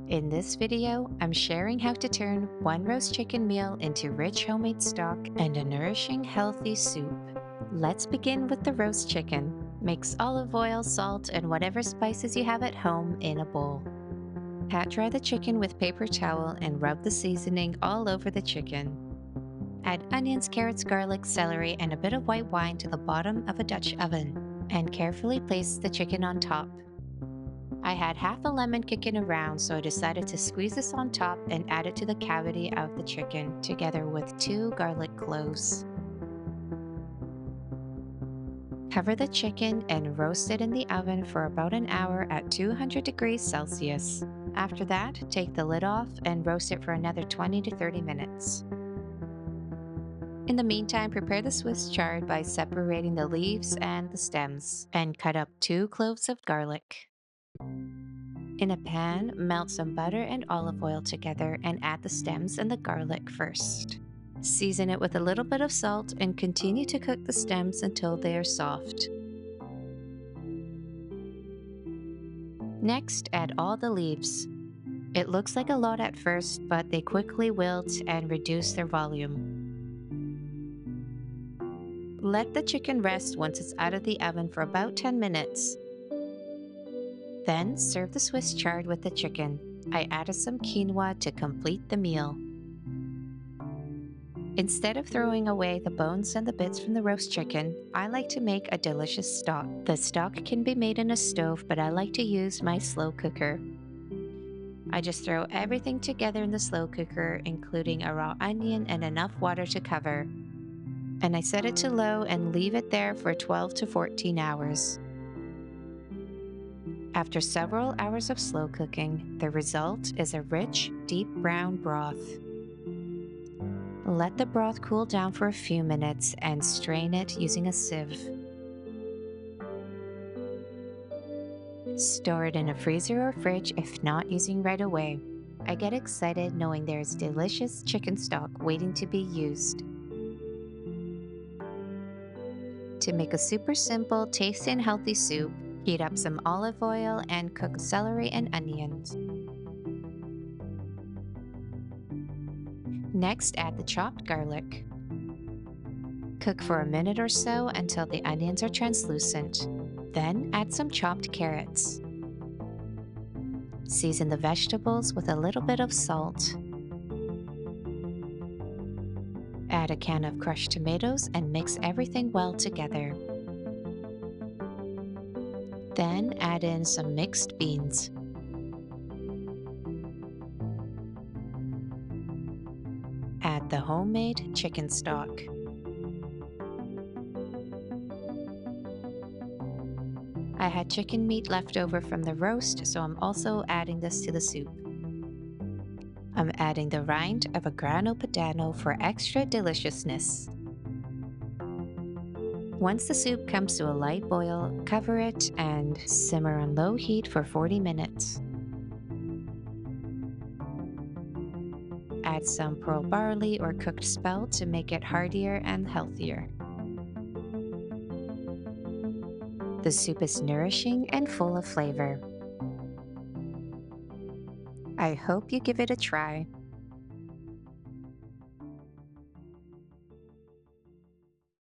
In this video, I'm sharing how to turn one roast chicken meal into rich homemade stock and a nourishing, healthy soup. Let's begin with the roast chicken. Mix olive oil, salt, and whatever spices you have at home in a bowl. Pat dry the chicken with paper towel and rub the seasoning all over the chicken. Add onions, carrots, garlic, celery, and a bit of white wine to the bottom of a Dutch oven, and carefully place the chicken on top. I had half a lemon kicking around, so I decided to squeeze this on top and add it to the cavity of the chicken, together with 2 garlic cloves. Cover the chicken and roast it in the oven for about an hour at 200 degrees Celsius. After that, take the lid off and roast it for another 20 to 30 minutes. In the meantime, prepare the Swiss chard by separating the leaves and the stems, and cut up 2 cloves of garlic. In a pan, melt some butter and olive oil together and add the stems and the garlic first. Season it with a little bit of salt and continue to cook the stems until they are soft. Next, add all the leaves. It looks like a lot at first, but they quickly wilt and reduce their volume. Let the chicken rest once it's out of the oven for about 10 minutes. Then serve the Swiss chard with the chicken. I added some quinoa to complete the meal. Instead of throwing away the bones and the bits from the roast chicken, I like to make a delicious stock. The stock can be made in a stove, but I like to use my slow cooker. I just throw everything together in the slow cooker, including a raw onion and enough water to cover. And I set it to low and leave it there for 12 to 14 hours. After several hours of slow cooking, the result is a rich, deep brown broth. Let the broth cool down for a few minutes and strain it using a sieve. Store it in a freezer or fridge if not using right away. I get excited knowing there is delicious chicken stock waiting to be used. To make a super simple, tasty and healthy soup, heat up some olive oil and cook celery and onions. Next, add the chopped garlic. Cook for a minute or so until the onions are translucent. Then add some chopped carrots. Season the vegetables with a little bit of salt. Add a can of crushed tomatoes and mix everything well together. Then add in some mixed beans. Add the homemade chicken stock. I had chicken meat left over from the roast, so I'm also adding this to the soup. I'm adding the rind of a Grana Padano for extra deliciousness. Once the soup comes to a light boil, cover it and simmer on low heat for 40 minutes. Add some pearl barley or cooked spelt to make it heartier and healthier. The soup is nourishing and full of flavor. I hope you give it a try.